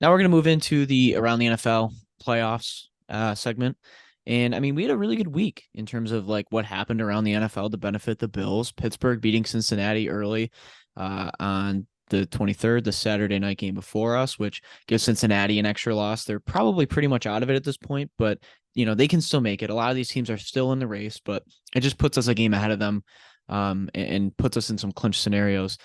Now we're going to move into the Around the NFL playoffs segment. And I mean, we had a really good week in terms of like what happened around the NFL to benefit the Bills. Pittsburgh beating Cincinnati early on the 23rd, the Saturday night game before us, which gives Cincinnati an extra loss. They're probably pretty much out of it at this point, but they can still make it. A lot of these teams are still in the race, but it just puts us a game ahead of them, and puts us in some clinch scenarios.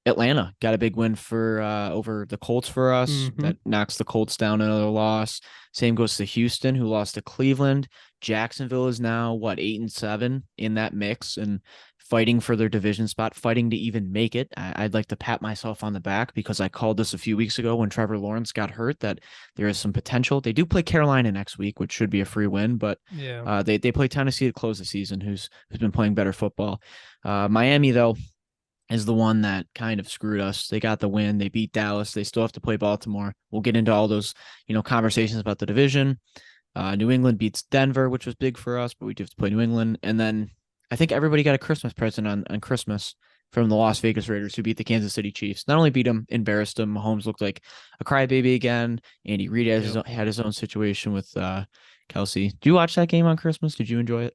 Atlanta got a big win for over the Colts for us. hmm That knocks the Colts down another loss. Same goes to Houston, who lost to Cleveland. Jacksonville is now what 8-7 in that mix and fighting for their division spot, fighting to even make it. I'd like to pat myself on the back because I called this a few weeks ago when Trevor Lawrence got hurt that there is some potential. They do play Carolina next week, which should be a free win, but Yeah. they play Tennessee to close the season, who's been playing better football. Miami though is the one that kind of screwed us. They got the win. They beat Dallas. They still have to play Baltimore. We'll get into all those, conversations about the division. New England beats Denver, which was big for us, but we do have to play New England. And then I think everybody got a Christmas present on Christmas from the Las Vegas Raiders, who beat the Kansas City Chiefs. Not only beat them, embarrassed them. Mahomes looked like a crybaby again. Andy Reid Yep. had his own situation with Kelsey. Did you watch that game on Christmas? Did you enjoy it?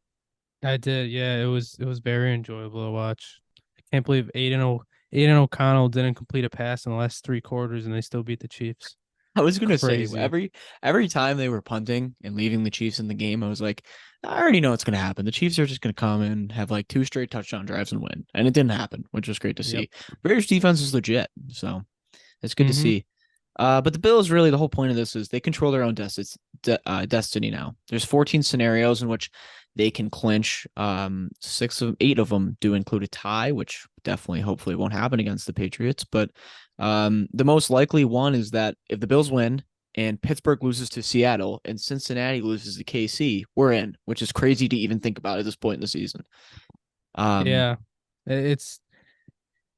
I did. Yeah, it was very enjoyable to watch. I can't believe Aiden O'Connell didn't complete a pass in the last three quarters and they still beat the Chiefs. I was gonna say Crazy. every time they were punting and leaving the Chiefs in the game, I was like, I already know what's gonna happen. The Chiefs are just gonna come and have like two straight touchdown drives and win, and it didn't happen, which was great to Yep. see. Raiders defense is legit, so it's good to hmm see. But the Bills, really, the whole point of this is they control their own destiny now. There's 14 scenarios in which they can clinch. Eight of them do include a tie, which definitely, hopefully, won't happen against the Patriots. But the most likely one is that if the Bills win and Pittsburgh loses to Seattle and Cincinnati loses to KC, we're in, which is crazy to even think about at this point in the season. Um, Yeah. It's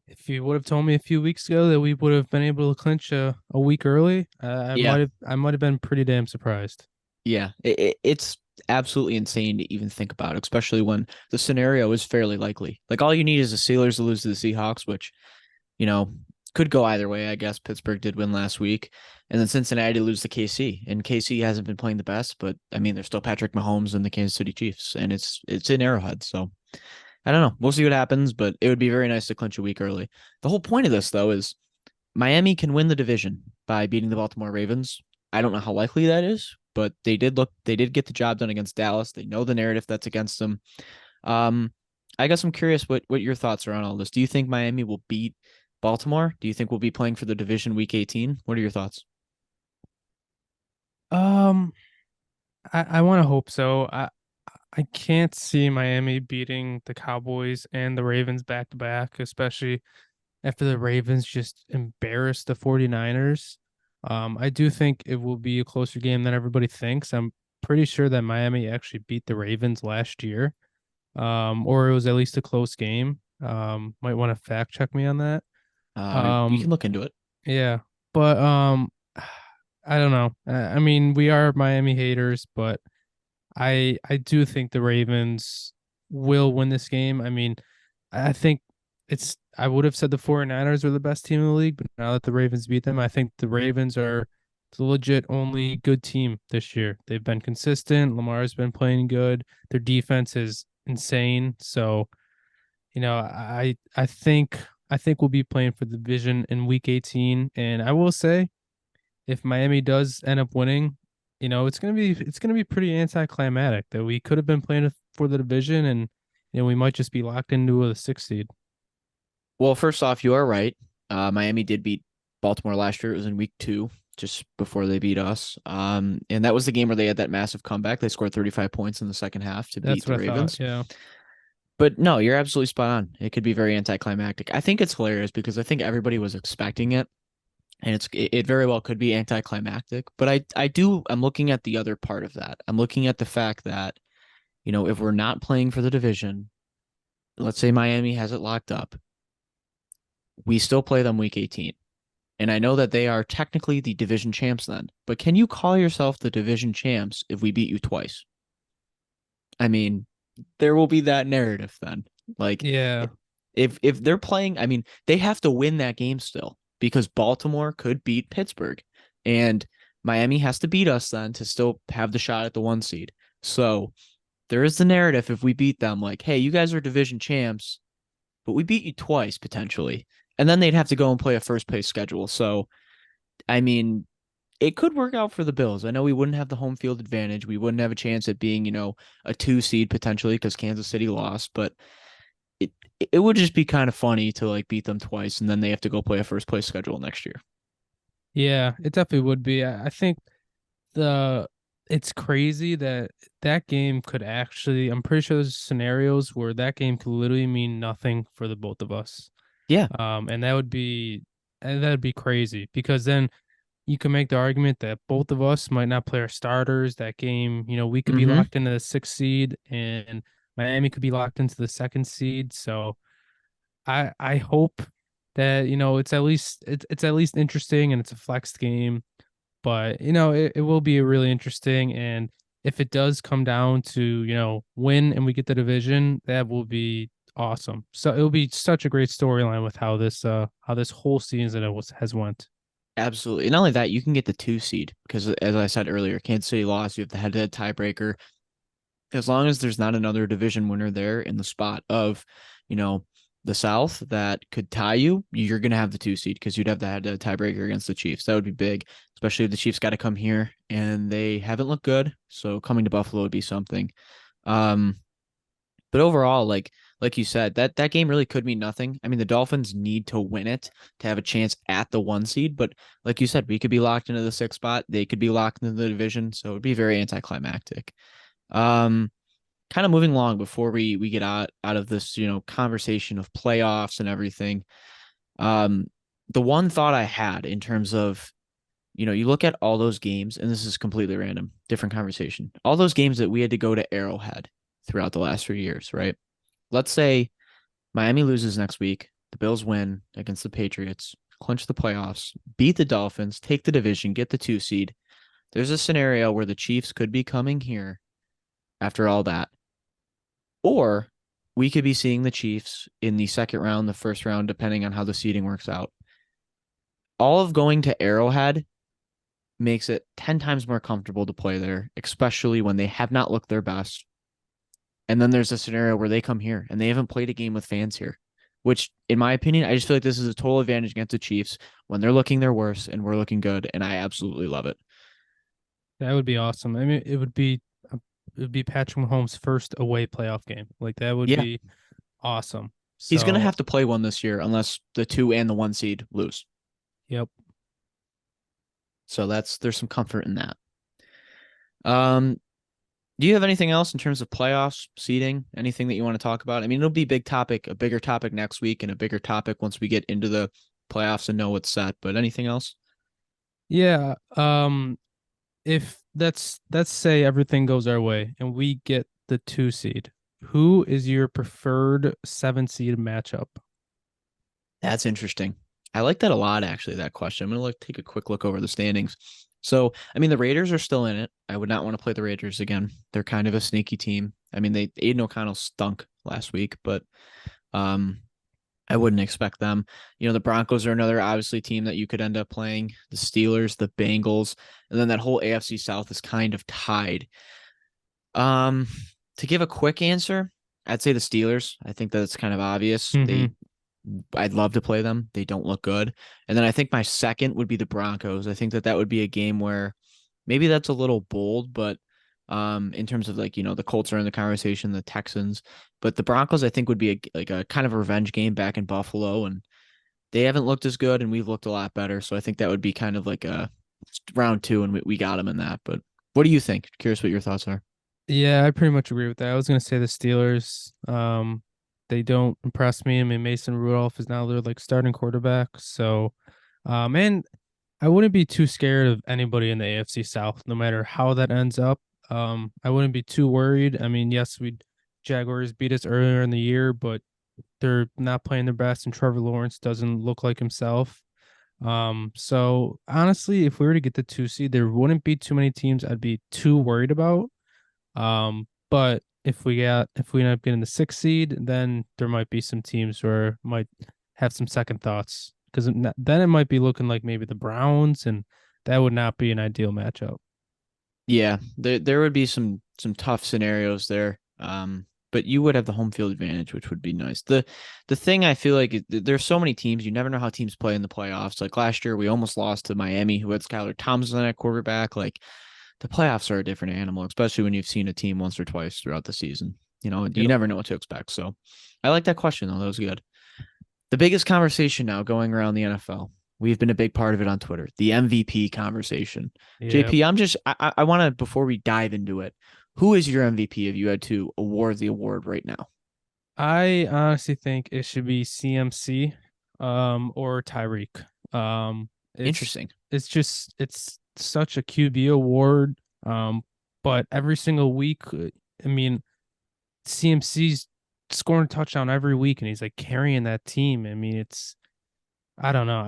if you would have told me a few weeks ago that we would have been able to clinch a week early, yeah, I might have been pretty damn surprised. Yeah, it's absolutely insane to even think about, especially when the scenario is fairly likely. Like all you need is the Steelers to lose to the Seahawks, which, you know, could go either way. I guess Pittsburgh did win last week, and then Cincinnati to lose to KC. And KC hasn't been playing the best, but I mean, there's still Patrick Mahomes and the Kansas City Chiefs, and it's in Arrowhead. So I don't know. We'll see what happens, but it would be very nice to clinch a week early. The whole point of this, though, is Miami can win the division by beating the Baltimore Ravens. I don't know how likely that is, but they did get the job done against Dallas. They know the narrative that's against them. Um, I guess I'm curious what your thoughts are on all this. Do you think Miami will beat Baltimore? Do you think we'll be playing for the division week 18? What are your thoughts? Um, I want to hope so. I can't see Miami beating the Cowboys and the Ravens back to back, especially after the Ravens just embarrassed the 49ers. I do think it will be a closer game than everybody thinks. I'm pretty sure that Miami actually beat the Ravens last year. Or it was at least a close game. Might want to fact check me on that. You Um, can look into it. yeah, but I don't know. I mean, we are Miami haters, but I do think the Ravens will win this game. I mean, I think I would have said the 49ers are the best team in the league, but now that the Ravens beat them, I think the Ravens are the legit only good team this year. They've been consistent. Lamar's been playing good. Their defense is insane. So, I think we'll be playing for the division in week 18. And I will say, if Miami does end up winning, it's gonna be pretty anticlimactic that we could have been playing for the division and we might just be locked into a sixth seed. Well, first off, you are right. Miami did beat Baltimore last year. It was in week 2, just before they beat us. And that was the game where they had that massive comeback. They scored 35 points in the second half to beat That's the what I thought. Ravens. Yeah. But no, you're absolutely spot on. It could be very anticlimactic. I think it's hilarious because I think everybody was expecting it, and it very well could be anticlimactic. But I'm looking at the other part of that. I'm looking at the fact that, if we're not playing for the division, let's say Miami has it locked up, we still play them week 18. And I know that they are technically the division champs then, but can you call yourself the division champs if we beat you twice? I mean, there will be that narrative then. Like Yeah. if they're playing, I mean, they have to win that game still because Baltimore could beat Pittsburgh. And Miami has to beat us then to still have the shot at the 1 seed. So there is the narrative if we beat them, like, hey, you guys are division champs, but we beat you twice potentially. And then they'd have to go and play a first place schedule. So, I mean, it could work out for the Bills. I know we wouldn't have the home field advantage. We wouldn't have a chance at being, a 2 seed potentially because Kansas City lost, but it it would just be kind of funny to like beat them twice and then they have to go play a first place schedule next year. Yeah, it definitely would be. I think the it's crazy that that game could actually, I'm pretty sure there's scenarios where that game could literally mean nothing for the both of us. Yeah. And that'd be crazy because then you can make the argument that both of us might not play our starters that game. We could be Mm-hmm. locked into the 6th seed and Miami could be locked into the 2nd seed. So I hope that, it's at least interesting and it's a flexed game. But it will be really interesting. And if it does come down to, win and we get the division, that will be awesome. So it'll be such a great storyline with how this whole season has went. Absolutely. And not only that, you can get the 2 seed because, as I said earlier, Kansas City lost. You have the head-to-head tiebreaker. As long as there's not another division winner there in the spot of, you know, the South that could tie you, you're going to have the 2 seed because you'd have the head-to-head tiebreaker against the Chiefs. That would be big, especially if the Chiefs got to come here and they haven't looked good. So coming to Buffalo would be something. Um, but overall, like you said, that game really could mean nothing. I mean, the Dolphins need to win it to have a chance at the 1 seed, but like you said, we could be locked into the 6th spot. They could be locked into the division, so it would be very anticlimactic. Um, Kind of moving along before we get out of this, conversation of playoffs and everything. Um, the one thought I had in terms of, you look at all those games, and this is completely random, different conversation. All those games that we had to go to Arrowhead throughout the last 3 years, right? Let's say Miami loses next week, the Bills win against the Patriots, clinch the playoffs, beat the Dolphins, take the division, get the 2 seed. There's a scenario where the Chiefs could be coming here after all that. Or we could be seeing the Chiefs in the second round, the first round, depending on how the seeding works out. All of going to Arrowhead makes it 10 times more comfortable to play there, especially when they have not looked their best. And then there's a scenario where they come here and they haven't played a game with fans here, which, in my opinion, I just feel like this is a total advantage against the Chiefs when they're looking their worst and we're looking good. And I absolutely love it. That would be awesome. I mean, it would be Patrick Mahomes' first away playoff game. Like that would Yeah. be awesome. He's going to So, have to play one this year unless the 2 and the 1 seed lose. yep. So there's some comfort in that. Um, Do you have anything else in terms of playoffs, seeding, anything that you want to talk about? I mean, it'll be a bigger topic next week and a bigger topic once we get into the playoffs and know what's set, but anything else? Yeah. If let's say everything goes our way and we get the 2 seed, who is your preferred 7 seed matchup? That's interesting. I like that a lot, actually, that question. I'm going to take a quick look over the standings. So, I mean, the Raiders are still in it. I would not want to play the Raiders again. They're kind of a sneaky team. I mean, Aiden O'Connell stunk last week, but um, I wouldn't expect them. The Broncos are another obviously team that you could end up playing. The Steelers, the Bengals, and then that whole AFC South is kind of tied. Um, to give a quick answer, I'd say the Steelers. I think that's kind of obvious. Mm-hmm. I'd love to play them. They don't look good. And then I think my second would be the Broncos. I think that would be a game where maybe that's a little bold, but in terms of like, the Colts are in the conversation, the Texans, but the Broncos I think would be like a kind of a revenge game back in Buffalo, and they haven't looked as good and we've looked a lot better. So I think that would be kind of like a round two and we got them in that. But what do you think? Curious what your thoughts are. Yeah, I pretty much agree with that. I was gonna say the Steelers. They don't impress me. I mean, Mason Rudolph is now their like starting quarterback. So, and I wouldn't be too scared of anybody in the AFC South, no matter how that ends up. I wouldn't be too worried. I mean, yes, we Jaguars beat us earlier in the year, but they're not playing their best, and Trevor Lawrence doesn't look like himself. So honestly, if we were to get the 2 seed, there wouldn't be too many teams I'd be too worried about. But if we end up getting the 6th seed, then there might be some teams where might have some second thoughts because then it might be looking like maybe the Browns, and that would not be an ideal matchup. Yeah, there would be some tough scenarios there. But you would have the home field advantage, which would be nice. The thing I feel like there's so many teams, you never know how teams play in the playoffs. Like last year, we almost lost to Miami, who had Skylar Thompson at quarterback. Like the playoffs are a different animal, especially when you've seen a team once or twice throughout the season. You Yep. never know what to expect. So I like that question though. That was good. The biggest conversation now going around the NFL. We've been a big part of it on Twitter. The MVP conversation. Yep. JP, I want to, before we dive into it, who is your MVP if you had to award the award right now? I honestly think it should be CMC or Tyreek. It's Interesting. it's such a QB award. But every single week, I mean, CMC's scoring a touchdown every week and he's like carrying that team. I mean, I don't know.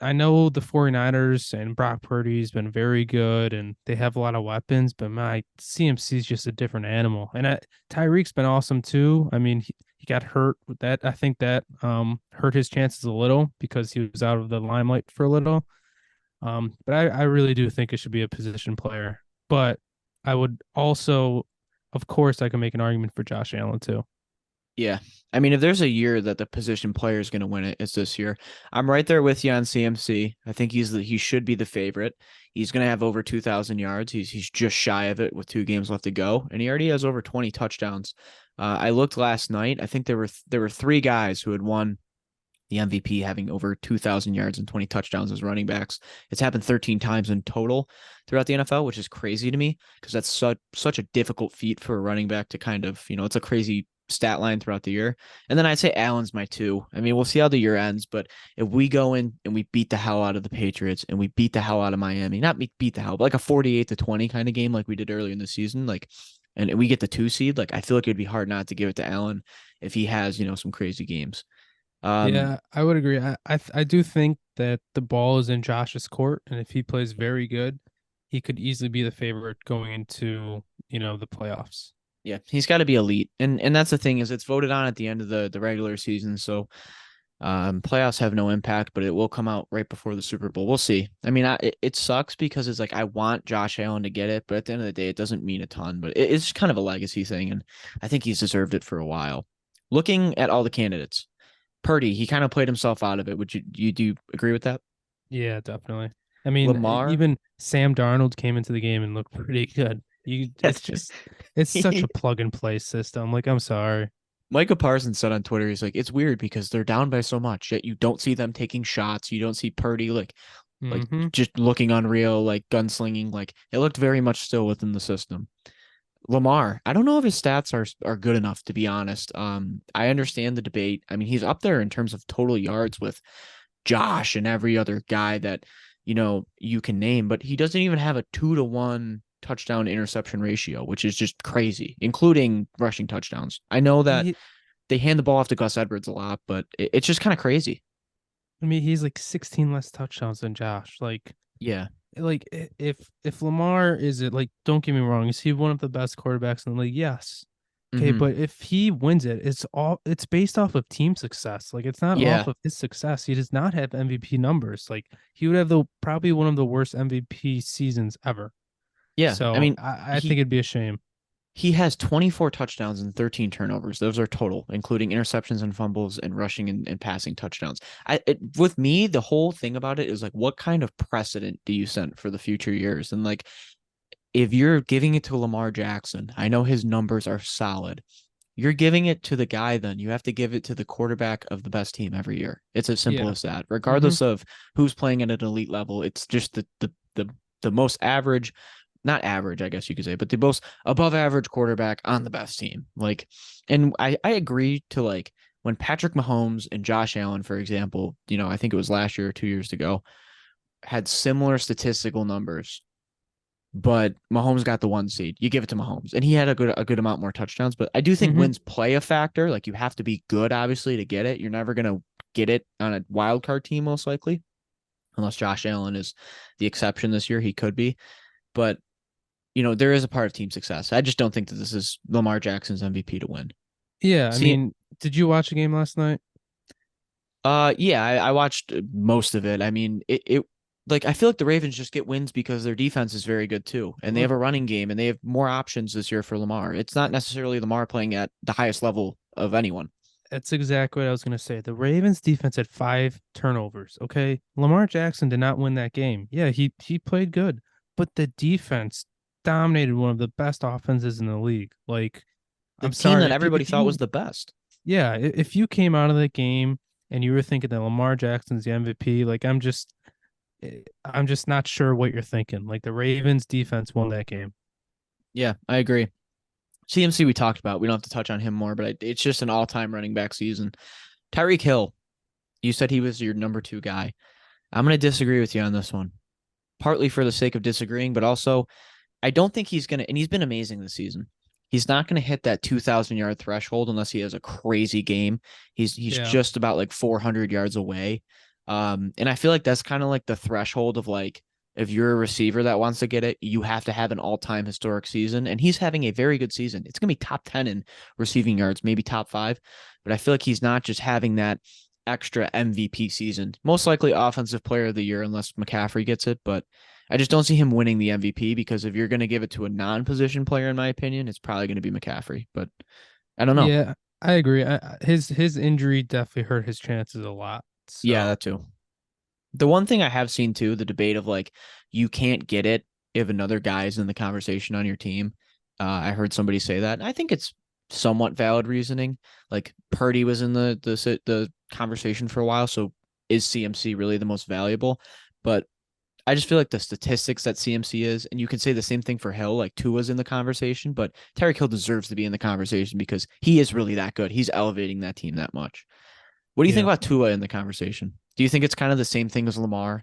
I know the 49ers and Brock Purdy's been very good and they have a lot of weapons, but my CMC is just a different animal. And Tyreek's been awesome too. I mean, he got hurt with that. I think that hurt his chances a little because he was out of the limelight for a little. But I really do think it should be a position player. But I would also, of course, I can make an argument for Josh Allen too. Yeah. I mean, if there's a year that the position player is going to win it, it's this year. I'm right there with you on CMC. I think he should be the favorite. He's going to have over 2,000 yards. He's just shy of it with 2 games left to go, and he already has over 20 touchdowns. I looked last night. I think there were 3 guys who had won the MVP having over 2,000 yards and 20 touchdowns as running backs. It's happened 13 times in total throughout the NFL, which is crazy to me because that's such a difficult feat for a running back to kind of, it's a crazy stat line throughout the year. And then I'd say Allen's my 2. I mean, we'll see how the year ends, but if we go in and we beat the hell out of the Patriots and we beat the hell out of Miami, not beat the hell, but like a 48-20 kind of game like we did earlier in the season, like, and we get the 2 seed, like I feel like it'd be hard not to give it to Allen if he has, some crazy games. Um, Yeah, I would agree. I do think that the ball is in Josh's court, and if he plays very good, he could easily be the favorite going into, the playoffs. yeah, he's got to be elite, and that's the thing is it's voted on at the end of the regular season, so playoffs have no impact, but it will come out right before the Super Bowl. We'll see. I mean, it sucks because it's like I want Josh Allen to get it, but at the end of the day, it doesn't mean a ton. But it's kind of a legacy thing, and I think he's deserved it for a while. Looking at all the candidates, Purdy, he kind of played himself out of it. Would you do you agree with that? Yeah, definitely. I mean, Lamar, even Sam Darnold came into the game and looked pretty good. It's such a plug and play system. Like, I'm sorry. Micah Parsons said on Twitter, he's like, it's weird because they're down by so much, yet you don't see them taking shots. You don't see Purdy like Hmm. just looking unreal, like gunslinging. Like it looked very much still within the system. Lamar, I don't know if his stats are good enough to be honest. I understand the debate. I mean, he's up there in terms of total yards with Josh and every other guy that you can name, but he doesn't even have a 2-to-1 touchdown interception ratio, which is just crazy, including rushing touchdowns. I know that He, they hand the ball off to Gus Edwards a lot, but it's just kind of crazy. I mean, he's like 16 less touchdowns than Josh. Yeah. If Lamar is it like, don't get me wrong, is he one of the best quarterbacks in the league? Yes. Okay, Hmm. but if he wins it, it's based off of team success. Like it's not off Yeah. of his success. He does not have MVP numbers. Like he would have the probably one of the worst MVP seasons ever. Yeah. I So mean, I think he it'd be a shame. he has 24 touchdowns and 13 turnovers. Those are total, including interceptions and fumbles and rushing and passing touchdowns. With me, the whole thing about it is like, what kind of precedent do you set for the future years? And like, if you're giving it to Lamar Jackson, I know his numbers are solid. You're giving it to the guy, then you have to give it to the quarterback of the best team every year. It's as simple Yeah. as that. Hmm. Regardless of who's playing at an elite level, it's just the most average, not average, I guess you could say, but the most above average quarterback on the best team. Like, and I agree to like when Patrick Mahomes and Josh Allen, for example, I think it was last year or 2 years ago, had similar statistical numbers, but Mahomes got the 1 seed. You give it to Mahomes, and he had a good amount more touchdowns. But I do think Hmm. wins play a factor. Like you have to be good, obviously, to get it. You're never gonna get it on a wild card team, most likely, unless Josh Allen is the exception this year. He could be, but there is a part of team success. I just don't think that this is Lamar Jackson's MVP to win. Yeah. I See, mean, did you watch a game last night? yeah, I watched most of it. I mean, it like I feel like the Ravens just get wins because their defense is very good too, and they have a running game, and they have more options this year for Lamar. It's not necessarily Lamar playing at the highest level of anyone. That's exactly what I was going to say. The Ravens defense had 5 turnovers. Okay. Lamar Jackson did not win that game. Yeah, he played good, but the defense dominated one of the best offenses in the league. Like, The I'm team that sorry everybody if thought was you the best. yeah, if you came out of that game and you were thinking that Lamar Jackson's the MVP, like I'm just not sure what you're thinking. Like the Ravens defense won that game. Yeah, I agree. CMC we talked about. We don't have to touch on him more, but it's just an all-time running back season. Tyreek Hill, you said he was your number 2 guy. I'm going to disagree with you on this one. Partly for the sake of disagreeing, but also I don't think he's going to, and he's been amazing this season. He's not going to hit that 2,000-yard threshold unless he has a crazy game. He's Yeah. just about like 400 yards away. And I feel like that's kind of like the threshold of like, if you're a receiver that wants to get it, you have to have an all-time historic season. And he's having a very good season. It's going to be top 10 in receiving yards, maybe top 5. But I feel like he's not just having that extra MVP season. Most likely offensive player of the year unless McCaffrey gets it. But I just don't see him winning the MVP because if you're going to give it to a non-position player, in my opinion, it's probably going to be McCaffrey. But I don't know. Yeah, I agree. His injury definitely hurt his chances a lot. Yeah, So that too. The one thing I have seen too, the debate of like you can't get it if another guy is in the conversation on your team. I heard somebody say that. I think it's somewhat valid reasoning. Like Purdy was in the conversation for a while, so is CMC really the most valuable? But I just feel like the statistics that CMC is, and you can say the same thing for Hill, like Tua's in the conversation, but Tyreek Hill deserves to be in the conversation because he is really that good. He's elevating that team that much. What do you think yeah. about Tua in the conversation? Do you think it's kind of the same thing as Lamar?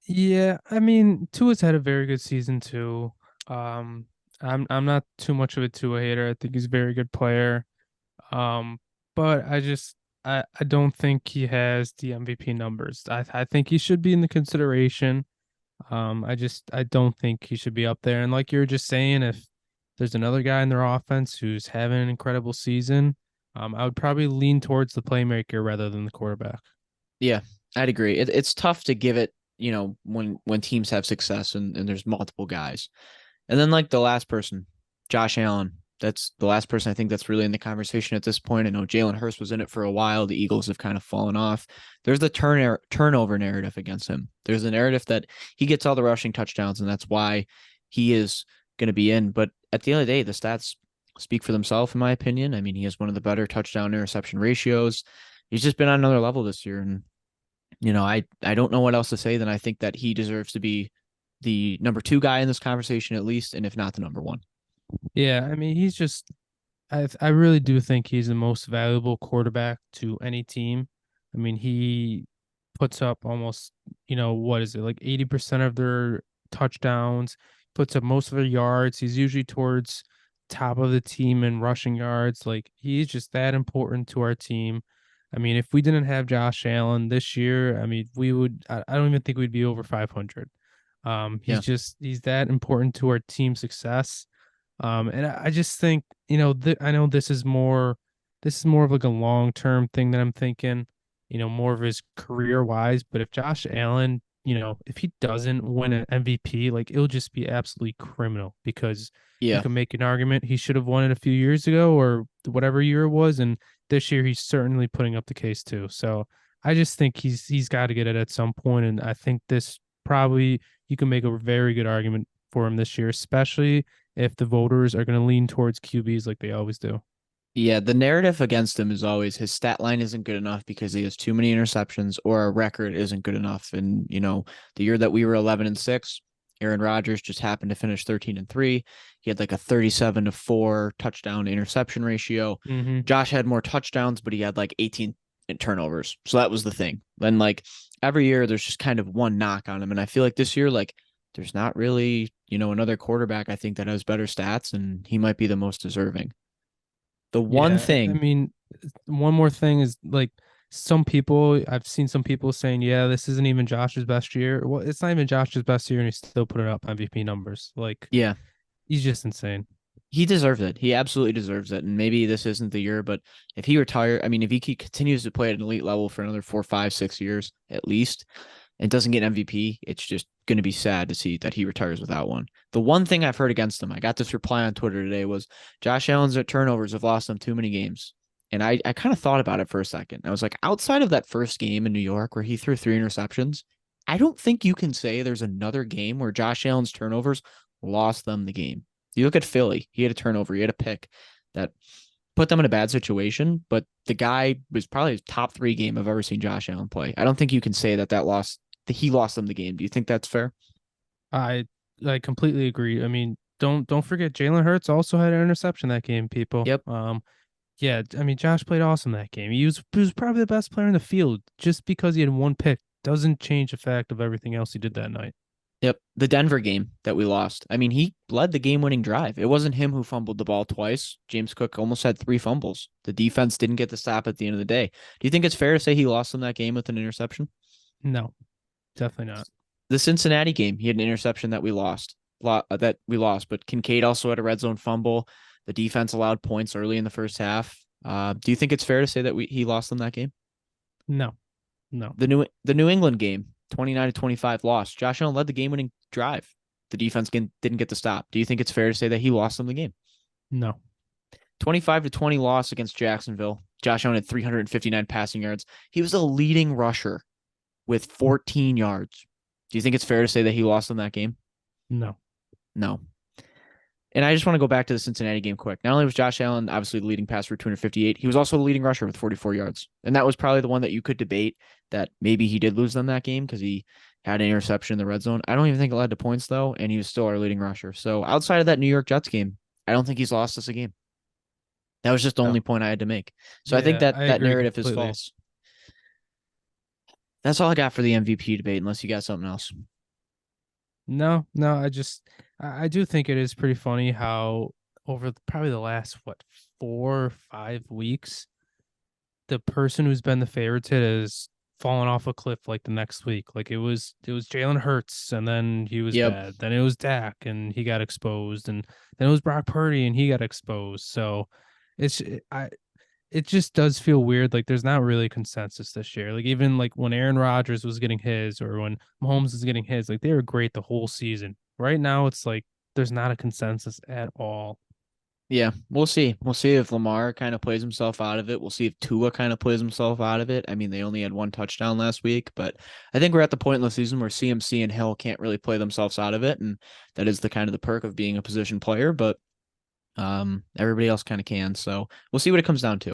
Yeah, I mean, Tua's had a very good season too. Um, I'm not too much of a Tua hater. I think he's a very good player. Um, but I don't think he has the MVP numbers. I think he should be in the consideration. I don't think he should be up there. And like you were just saying, if there's another guy in their offense who's having an incredible season, I would probably lean towards the playmaker rather than the quarterback. Yeah, I'd agree. It's tough to give it, when teams have success and there's multiple guys. And then like the last person, Josh Allen. That's the last person I think that's really in the conversation at this point. I know Jalen Hurts was in it for a while. The Eagles have kind of fallen off. There's the turnover narrative against him. There's the narrative that he gets all the rushing touchdowns, and that's why he is going to be in. But at the end of the day, the stats speak for themselves, in my opinion. I mean, he has one of the better touchdown interception ratios. He's just been on another level this year, and I don't know what else to say than I think that he deserves to be the number 2 guy in this conversation at least, and if not the number 1. Yeah, I mean, I really do think he's the most valuable quarterback to any team. I mean, he puts up almost, what is it, like 80% of their touchdowns, puts up most of their yards. He's usually towards top of the team in rushing yards. Like he's just that important to our team. I mean, if we didn't have Josh Allen this year, I mean, I don't even think we'd be over 500. Yeah. He's that important to our team success. And I just think, I know this is more of like a long term thing that I'm thinking, more of his career wise. But if Josh Allen, if he doesn't win an MVP, like it'll just be absolutely criminal because you Yeah. can make an argument he should have won it a few years ago or whatever year it was, and this year he's certainly putting up the case too. So I just think he's got to get it at some point, and I think this probably you can make a very good argument for him this year, especially if the voters are going to lean towards QBs like they always do. Yeah, the narrative against him is always his stat line isn't good enough because he has too many interceptions or a record isn't good enough. And, the year that we were 11-6, Aaron Rodgers just happened to finish 13-3. He had like a 37-4 touchdown interception ratio. Mm-hmm. Josh had more touchdowns, but he had like 18 turnovers. So that was the thing. Then like every year there's just kind of one knock on him. And I feel like this year, like there's not really, another quarterback I think that has better stats and he might be the most deserving. The one Yeah, I thing, mean, one more thing is like I've seen some people saying, yeah, this isn't even Josh's best year. Well, it's not even Josh's best year, and he's still putting up MVP numbers. Like, yeah, he's just insane. he deserves it. He absolutely deserves it. And maybe this isn't the year, but if he continues to play at an elite level for another 4, 5, 6 years at least, and doesn't get an MVP, it's just going to be sad to see that he retires without one. The one thing I've heard against him, I got this reply on Twitter today, was Josh Allen's turnovers have lost him too many games. And I kind of thought about it for a second. I was like, outside of that first game in New York where he threw 3 interceptions, I don't think you can say there's another game where Josh Allen's turnovers lost them the game. You look at Philly, he had a turnover, he had a pick that put them in a bad situation, but the guy was probably his top 3 game I've ever seen Josh Allen play. I don't think you can say that he lost them the game. Do you think that's fair? I I completely agree. I mean, don't forget Jalen Hurts also had an interception that game, people. Yep. Yeah, I mean, Josh played awesome that game. He was probably the best player in the field. Just because he had one pick doesn't change the fact of everything else he did that night. Yep. The Denver game that we lost. I mean, he led the game-winning drive. It wasn't him who fumbled the ball twice. James Cook almost had 3 fumbles. The defense didn't get the stop at the end of the day. Do you think it's fair to say he lost them that game with an interception? No, definitely not. The Cincinnati game, he had an interception that we lost. But Kincaid also had a red zone fumble. The defense allowed points early in the first half. Do you think it's fair to say that he lost them that game? No, no, The New England game, 29-25 loss. Josh Allen led the game-winning drive. The defense didn't get the stop. Do you think it's fair to say that he lost them the game? no, 25-20 loss against Jacksonville. Josh Allen had 359 passing yards. He was a leading rusher with 14 yards. Do you think it's fair to say that he lost them that game? no. No. And I just want to go back to the Cincinnati game quick. Not only was Josh Allen obviously the leading passer with 258, he was also the leading rusher with 44 yards. And that was probably the one that you could debate that maybe he did lose them that game because he had an interception in the red zone. I don't even think it led to points, though, and he was still our leading rusher. So outside of that New York Jets game, I don't think he's lost us a game. That was just the No. only point I had to make. So I think Yeah, that I that agree narrative is completely. false. That's all I got for the MVP debate, unless you got something else. No, no, I do think it is pretty funny how over probably the last 4 or 5 weeks, the person who's been the favorite has fallen off a cliff like the next week. Like it was Jalen Hurts and then he was Yep. bad. Then it was Dak and he got exposed, and then it was Brock Purdy and he got exposed. So it's it just does feel weird. Like there's not really consensus this year. Like even like when Aaron Rodgers was getting his or when Mahomes was getting his, like they were great the whole season. Right now, it's like there's not a consensus at all. Yeah, we'll see. We'll see if Lamar kind of plays himself out of it. We'll see if Tua kind of plays himself out of it. I mean, they only had 1 touchdown last week, but I think we're at the point in the season where CMC and Hill can't really play themselves out of it, and that is the kind of the perk of being a position player. But everybody else kind of can. So we'll see what it comes down to.